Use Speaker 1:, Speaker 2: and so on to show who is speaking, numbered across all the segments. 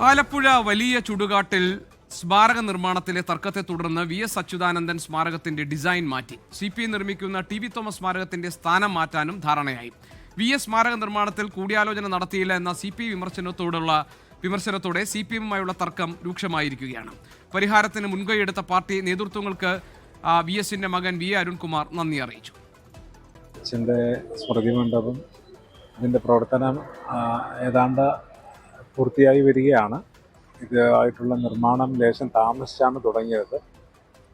Speaker 1: ആലപ്പുഴ വലിയ ചുടുകാട്ടിൽ സ്മാരക നിർമ്മാണത്തിലെ തർക്കത്തെ തുടർന്ന് വി.എസ്. അച്യുതാനന്ദൻ സ്മാരകത്തിന്റെ ഡിസൈൻ മാറ്റി. CPI നിർമ്മിക്കുന്ന ടി.വി. തോമസ് സ്മാരകത്തിന്റെ സ്ഥാനം മാറ്റാനും ധാരണയായി. വി.എസ്. സ്മാരക നിർമ്മാണത്തിൽ കൂടിയാലോചന നടത്തിയില്ല എന്ന CPI വിമർശനത്തോടെ CPM-മായുള്ള തർക്കം രൂക്ഷമായിരിക്കുകയാണ്. പരിഹാരത്തിന് മുൻകൈയെടുത്ത പാർട്ടി നേതൃത്വങ്ങൾക്ക് വി.എസിന്റെ മകൻ വി. അരുൺകുമാർ നന്ദി അറിയിച്ചു.
Speaker 2: അച്ഛൻ്റെ സ്മൃതി മണ്ഡപം ഇതിൻ്റെ പ്രവർത്തനം ഏതാണ്ട് പൂർത്തിയായി വരികയാണ്. ഇതായിട്ടുള്ള നിർമ്മാണം ലേശം താമസിച്ചാണ് തുടങ്ങിയത്.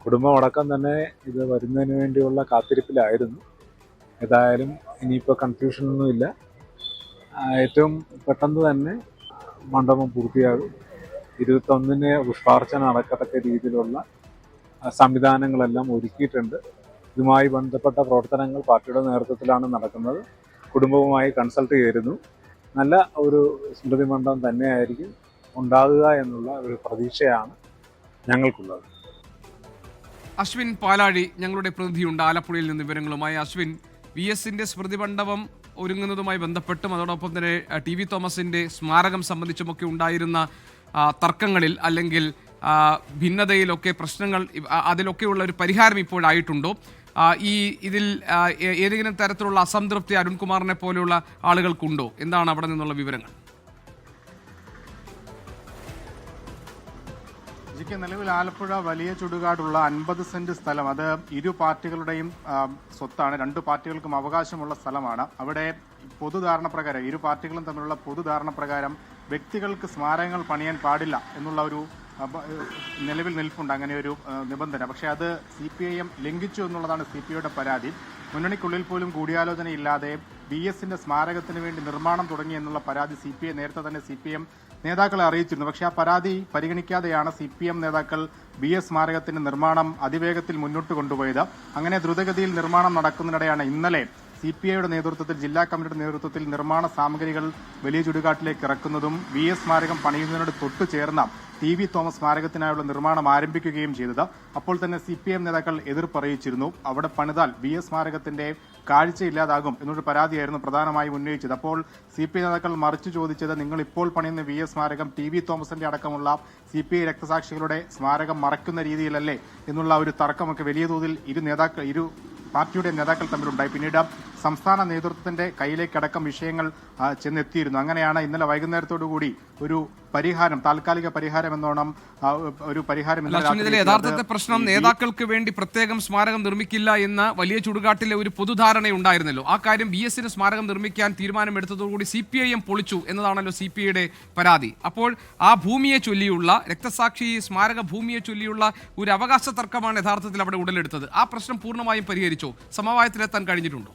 Speaker 2: കുടുംബമടക്കം തന്നെ ഇത് വരുന്നതിന് വേണ്ടിയുള്ള കാത്തിരിപ്പിലായിരുന്നു. ഏതായാലും ഇനിയിപ്പോൾ കൺഫ്യൂഷനൊന്നുമില്ല. ഏറ്റവും പെട്ടെന്ന് തന്നെ മണ്ഡപം പൂർത്തിയാകും. 21-ന് പുഷ്പാർച്ചന നടക്കത്തക്ക രീതിയിലുള്ള സംവിധാനങ്ങളെല്ലാം ഒരുക്കിയിട്ടുണ്ട്. ഇതുമായി ബന്ധപ്പെട്ട പ്രവർത്തനങ്ങൾ പാർട്ടിയുടെ നേതൃത്വത്തിലാണ് നടക്കുന്നത്. കുടുംബവുമായി കൺസൾട്ട് ചെയ്തിരുന്നു. നല്ല ഒരു സ്മൃതി മണ്ഡപം തന്നെയായിരിക്കും ഉണ്ടാകുക എന്നുള്ള ഒരു പ്രതീക്ഷയാണ് ഞങ്ങൾക്കുള്ളത്.
Speaker 1: അശ്വിൻ പാലാഴി ഞങ്ങളുടെ പ്രതിനിധിയുണ്ട് ആലപ്പുഴയിൽ നിന്ന് വിവരങ്ങളുമായി. അശ്വിൻ, വി.എസിന്റെ സ്മൃതി മണ്ഡപം ഒരുങ്ങുന്നതുമായി ബന്ധപ്പെട്ടും അതോടൊപ്പം തന്നെ ടി.വി. തോമസിന്റെ സ്മാരകം സംബന്ധിച്ചുമൊക്കെ ഉണ്ടായിരുന്ന തർക്കങ്ങളിൽ അല്ലെങ്കിൽ ഭിന്നതയിലൊക്കെ പ്രശ്നങ്ങൾ അതിലൊക്കെയുള്ള ഒരു പരിഹാരം ഇപ്പോഴായിട്ടുണ്ടോ? ഇതിൽ ഏതെങ്കിലും തരത്തിലുള്ള അസംതൃപ്തി അരുൺകുമാറിനെ പോലെയുള്ള ആളുകൾക്കുണ്ടോ? എന്താണ് അവിടെ നിന്നുള്ള വിവരങ്ങൾ?
Speaker 3: നിലവിൽ ആലപ്പുഴ വലിയ ചുടുകാടുള്ള 50 സെന്റ് സ്ഥലം, അത് ഇരു പാർട്ടികളുടെയും സ്വത്താണ്. 2 പാർട്ടികൾക്കും അവകാശമുള്ള സ്ഥലമാണ്. അവിടെ പൊതുധാരണ പ്രകാരം ഇരു പാർട്ടികളും തമ്മിലുള്ള പൊതുധാരണ പ്രകാരം വ്യക്തികൾക്ക് സ്മാരകങ്ങൾ പണിയാൻ പാടില്ല എന്നുള്ള ഒരു നിലവിൽ നിൽപ്പുണ്ട്, അങ്ങനെ ഒരു നിബന്ധന. പക്ഷേ അത് CPIM ലംഘിച്ചു എന്നുള്ളതാണ് CPIയുടെ പരാതി. മുന്നണിക്കുള്ളിൽ പോലും കൂടിയാലോചനയില്ലാതെ വി.എസിന്റെ സ്മാരകത്തിന് വേണ്ടി നിർമ്മാണം തുടങ്ങി എന്നുള്ള പരാതി CPI നേരത്തെ തന്നെ CPM നേതാക്കളെ അറിയിച്ചിരുന്നു. പക്ഷേ ആ പരാതി പരിഗണിക്കാതെയാണ് CPM നേതാക്കൾ വി.എസ്. സ്മാരകത്തിന്റെ നിർമ്മാണം അതിവേഗത്തിൽ മുന്നോട്ട് കൊണ്ടുപോയത്. അങ്ങനെ ദ്രുതഗതിയിൽ നിർമ്മാണം നടക്കുന്നതിനിടെയാണ് ഇന്നലെ CPIയുടെ നേതൃത്വത്തിൽ, ജില്ലാ കമ്മിറ്റിയുടെ നേതൃത്വത്തിൽ നിർമ്മാണ സാമഗ്രികൾ വലിയ ചുടുകാട്ടിലേക്ക് ഇറക്കുന്നതും വി.എസ്. സ്മാരകം പണിയുന്നതിനോട് തൊട്ടു ചേർന്ന ടി.വി. തോമസ് സ്മാരകത്തിനായുള്ള നിർമ്മാണം ആരംഭിക്കുകയും ചെയ്തത്. അപ്പോൾ തന്നെ CPM നേതാക്കൾ എതിർപ്പറിയിച്ചിരുന്നു. അവിടെ പണിതാൽ വി.എസ്. സ്മാരകത്തിന്റെ കാഴ്ചയില്ലാതാകും എന്നൊരു പരാതിയായിരുന്നു പ്രധാനമായും ഉന്നയിച്ചത്. അപ്പോൾ CPI നേതാക്കൾ മറിച്ചു ചോദിച്ചത്, നിങ്ങൾ ഇപ്പോൾ പണിയുന്ന വി.എസ്. സ്മാരകം ടി.വി. തോമസിന്റെ അടക്കമുള്ള CPI രക്തസാക്ഷികളുടെ സ്മാരകം മറക്കുന്ന രീതിയിലല്ലേ എന്നുള്ള ഒരു തർക്കമൊക്കെ വലിയ തോതിൽ ഇരു പാർട്ടിയുടെ നേതാക്കൾ തമ്മിലുണ്ടായി. പിന്നീട് സംസ്ഥാന നേതൃത്വത്തിന്റെ കയ്യിലേക്കടക്കം വിഷയങ്ങൾ ചെന്നെത്തിയിരുന്നു. അങ്ങനെയാണ് ഇന്നലെ വൈകുന്നേരത്തോടുകൂടി ഒരു പരിഹാരം, താൽക്കാലിക പരിഹാരം എന്നോണം ഒരു പരിഹാരം.
Speaker 1: യഥാർത്ഥത്തെ പ്രശ്നം നേതാക്കൾക്ക് വേണ്ടി പ്രത്യേകം സ്മാരകം നിർമ്മിക്കില്ല എന്ന വലിയ ചുടുകാട്ടിലെ ഒരു പൊതുധാരണയുണ്ടായിരുന്നല്ലോ. ആ കാര്യം വി.എസിന് സ്മാരകം നിർമ്മിക്കാൻ തീരുമാനമെടുത്തതോടുകൂടി CPIM പൊളിച്ചു എന്നതാണല്ലോ CPIയുടെ പരാതി. അപ്പോൾ ആ ഭൂമിയെ ചൊല്ലിയുള്ള രക്തസാക്ഷി സ്മാരക ഭൂമിയെ ചൊല്ലിയുള്ള ഒരു അവകാശ തർക്കമാണ് യഥാർത്ഥത്തിൽ അവിടെ ഉടലെടുത്തത്. ആ പ്രശ്നം പൂർണ്ണമായും പരിഹരിച്ചോ? സമവായത്തിലെത്താൻ കഴിഞ്ഞിട്ടുണ്ടോ?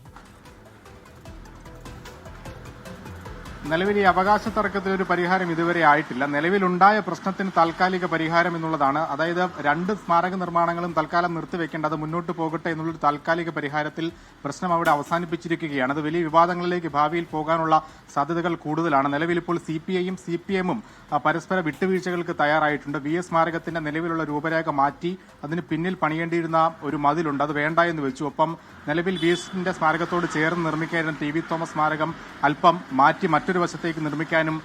Speaker 3: നിലവിൽ ഈ അവകാശ തർക്കത്തിൽ ഒരു പരിഹാരം ഇതുവരെ ആയിട്ടില്ല. നിലവിലുണ്ടായ പ്രശ്നത്തിന് താൽക്കാലിക പരിഹാരം എന്നുള്ളതാണ്. അതായത് 2 സ്മാരക നിർമ്മാണങ്ങളും തൽക്കാലം നിർത്തിവെക്കേണ്ട, അത് മുന്നോട്ട് പോകട്ടെ എന്നുള്ളൊരു താൽക്കാലിക പരിഹാരത്തിൽ പ്രശ്നം അവിടെ അവസാനിപ്പിച്ചിരിക്കുകയാണ്. അത് വലിയ വിവാദങ്ങളിലേക്ക് ഭാവിയിൽ പോകാനുള്ള സാധ്യതകൾ കൂടുതലാണ്. നിലവിൽ ഇപ്പോൾ CPIയും CPMും പരസ്പര വിട്ടുവീഴ്ചകൾക്ക് തയ്യാറായിട്ടുണ്ട്. വി.എസ്. സ്മാരകത്തിന്റെ നിലവിലുള്ള രൂപരേഖ മാറ്റി അതിന് പിന്നിൽ പണിയേണ്ടിയിരുന്ന ഒരു മതിലുണ്ട്, അത് വേണ്ട എന്ന് വെച്ചു. ഒപ്പം നിലവിൽ വി.എസിന്റെ സ്മാരകത്തോട് ചേർന്ന് നിർമ്മിക്കാനും ടി.വി. തോമസ് സ്മാരകം അല്പം മാറ്റി മറ്റൊരു വശത്തേക്ക് നിർമ്മിക്കാനും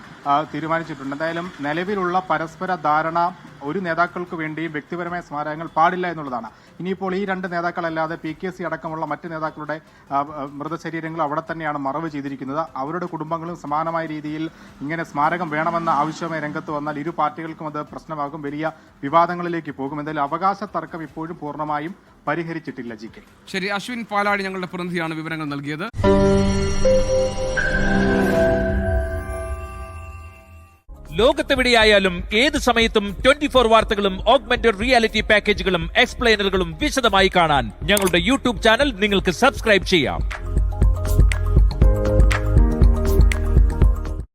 Speaker 3: തീരുമാനിച്ചിട്ടുണ്ട്. എന്തായാലും നിലവിലുള്ള പരസ്പര ധാരണ ഒരു നേതാക്കൾക്ക് വേണ്ടിയും വ്യക്തിപരമായ സ്മാരകങ്ങൾ പാടില്ല എന്നുള്ളതാണ്. ഇനിയിപ്പോൾ ഈ 2 നേതാക്കളല്ലാതെ PKC അടക്കമുള്ള മറ്റ് നേതാക്കളുടെ മൃതശരീരങ്ങൾ അവിടെ തന്നെയാണ് മറവ് ചെയ്തിരിക്കുന്നത്. അവരുടെ കുടുംബങ്ങളും സമാനമായ രീതിയിൽ ഇങ്ങനെ സ്മാരകം വേണമെന്ന ആവശ്യമായി രംഗത്ത് വന്നാൽ ഇരു പാർട്ടികൾക്കും അത് പ്രശ്നമാകും, വലിയ വിവാദങ്ങളിലേക്ക് പോകും. എന്തായാലും അവകാശ തർക്കം ഇപ്പോഴും പൂർണ്ണമായും പരിഹരിച്ചിട്ടില്ല. GK.
Speaker 1: ശരി, അശ്വിൻ പാലാഴി ഞങ്ങളുടെ പ്രതിനിധിയാണ് വിവരങ്ങൾ നൽകിയത്.
Speaker 4: ലോകത്തെവിടെയായാലും ഏത് സമയത്തും 24 വാർത്തകളും ഓഗ്മെന്റഡ് റിയാലിറ്റി പാക്കേജുകളും എക്സ്പ്ലെയിനറുകളും വിശദമായി കാണാൻ ഞങ്ങളുടെ YouTube ചാനൽ നിങ്ങൾക്ക് സബ്സ്ക്രൈബ് ചെയ്യാം.